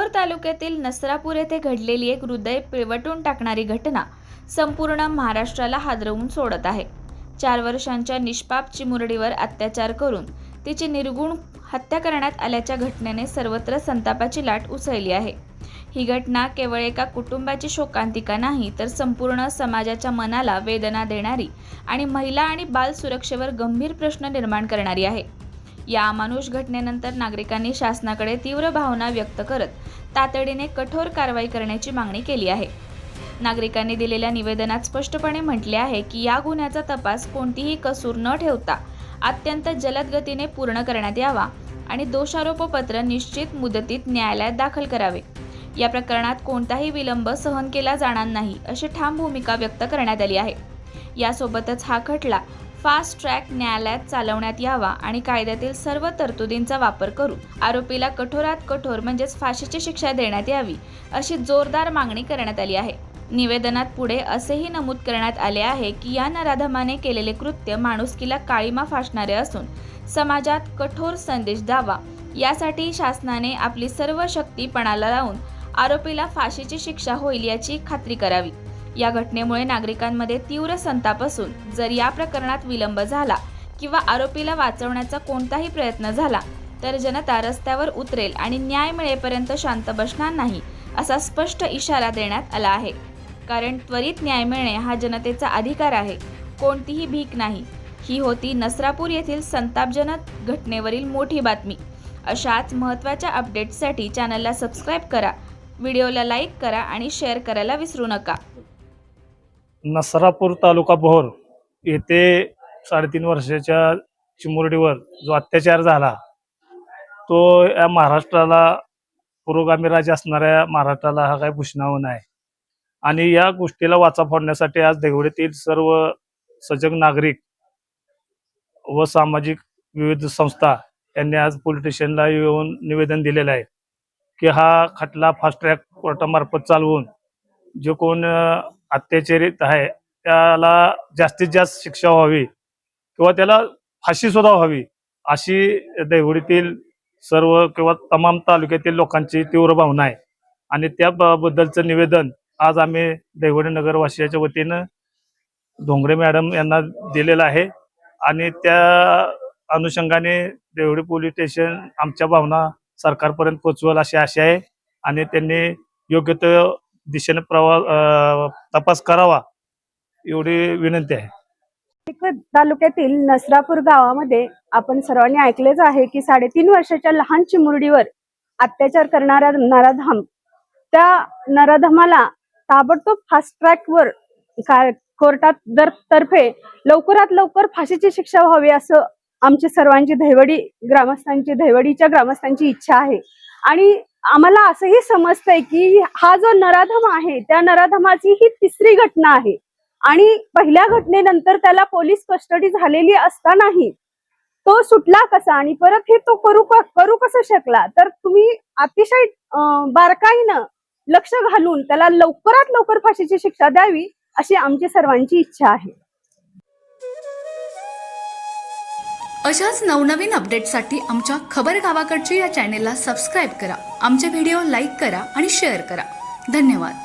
कठोर तालुक्यातील नसरापूर येथे घडलेली एक हृदय पिळवटून टाकणारी घटना संपूर्ण महाराष्ट्राला हादरवून सोडत आहे। 4 वर्षांच्या निष्पाप चिमुरडीवर अत्याचार करून तिची निर्गुण हत्या करण्यात आल्याच्या घटनेने सर्वत्र संतापाची लाट उसळली आहे। ही घटना केवळ एका कुटुंबाची शोकांतिका नाही, तर संपूर्ण समाजाच्या मनाला वेदना देणारी आणि महिला आणि बाल सुरक्षेवर गंभीर प्रश्न निर्माण करणारी आहे। या अमानुष घटनेनंतर नागरिकांनी शासनाकडे तीव्र भावना व्यक्त करत तातडीने कठोर कारवाई करण्याची मागणी केली आहे। नागरिकांनी दिलेल्या निवेदनात स्पष्टपणे म्हटले आहे की या गुन्ह्याचा तपास कोणतीही कसूर न ठेवता अत्यंत जलद गतीने पूर्ण करण्यात यावा आणि दोषारोपपत्र निश्चित मुदतीत न्यायालयात दाखल करावे। या प्रकरणात कोणताही विलंब सहन केला जाणार नाही, अशी ठाम भूमिका व्यक्त करण्यात आली आहे। यासोबतच हा खटला फास्ट ट्रॅक न्यायालयात चालवण्यात यावा आणि कायद्यातील सर्व तरतुदींचा वापर करून आरोपीला कठोरात कठोर म्हणजेच फाशीची शिक्षा देण्यात यावी, अशी जोरदार मागणी करण्यात आली आहे। निवेदनात पुढे असेही नमूद करण्यात आले आहे की या नराधमाने केलेले कृत्य माणुसकीला काळीमा फासणारे असून समाजात कठोर संदेश द्यावा, यासाठी शासनाने आपली सर्व शक्ती पणाला लावून आरोपीला फाशीची शिक्षा होईल याची खात्री करावी। या घटनेमुळे नागरिकांमध्ये तीव्र संताप असून जर या प्रकरणात विलंब झाला किंवा आरोपीला वाचवण्याचा कोणताही प्रयत्न झाला तर जनता रस्त्यावर उतरेल आणि न्याय मिळेपर्यंत शांत बसणार नाही, असा स्पष्ट इशारा देण्यात आला आहे। कारण त्वरित न्याय मिळणे हा जनतेचा अधिकार आहे, कोणतीही भीक नाही। ही होती नसरापूर येथील संतापजनक घटनेवरील मोठी बातमी। अशाच महत्त्वाच्या अपडेट्ससाठी चॅनलला सबस्क्राईब करा, व्हिडिओला लाईक करा आणि शेअर करायला विसरू नका। नसरापूर तालुका भोर येथे 3.5 वर्षाच्या चिमुरडीवर जो अत्याचार झाला तो या महाराष्ट्राला, पुरोगामी राज्य असणाऱ्या महाराष्ट्राला हा काही भूषणावह नाही। आणि या गोष्टीला वाचा फोडण्यासाठी आज देवडीतील सर्व सजग नागरिक व सामाजिक विविध संस्था यांनी आज पोलीस स्टेशनला येऊन निवेदन दिलेलं आहे की हा खटला फास्ट ट्रॅक कोर्टामार्फत चालवून जो कोण अत्याचारित आहे त्याला जास्तीत जास्त शिक्षा व्हावी किंवा त्याला फाशी सुद्धा व्हावी, अशी देवडीतील सर्व किंवा तमाम तालुक्यातील लोकांची तीव्र भावना आहे। आणि त्याबद्दलचं निवेदन आज आम्ही देवडी नगरवासियाच्या वतीनं धोंगडे मॅडम यांना दिलेलं आहे आणि त्या अनुषंगाने देवडी पोलीस स्टेशन आमच्या भावना सरकारपर्यंत पोहोचवेल अशी आशा आहे आणि त्यांनी योग्य त्या दिशेने तपास करावा एवढी विनंती आहे। तालुक्यातील नसरापूर गावामध्ये आपण सर्वांनी ऐकलेच आहे की 3.5 वर्षाच्या लहान चिमुरडीवर अत्याचार करणारा नराधम, त्या नराधमाला ताबडतोब फास्ट ट्रॅकवर कोर्टात तर्फे लवकरात लवकर फाशीची शिक्षा व्हावी असं आमची सर्वांची देवडीच्या ग्रामस्थांची इच्छा आहे। आणि आम्हाला असंही समजतंय की हा जो नराधम आहे त्या नराधमाची ही 3री घटना आहे आणि पहिल्या घटनेनंतर त्याला पोलीस कस्टडी झालेली असतानाही तो सुटला कसा आणि परत हे तो करू कसं शकला, तर तुम्ही अतिशय बारकाईनं लक्ष घालून त्याला लवकरात लवकर फाशीची शिक्षा द्यावी अशी आमची सर्वांची इच्छा आहे। अशाच नवनवीन अपडेटसाठी आमच्या खबर गावाकडची या चॅनेलला सबस्क्राईब करा, आमचे व्हिडिओ लाईक करा आणि शेअर करा। धन्यवाद।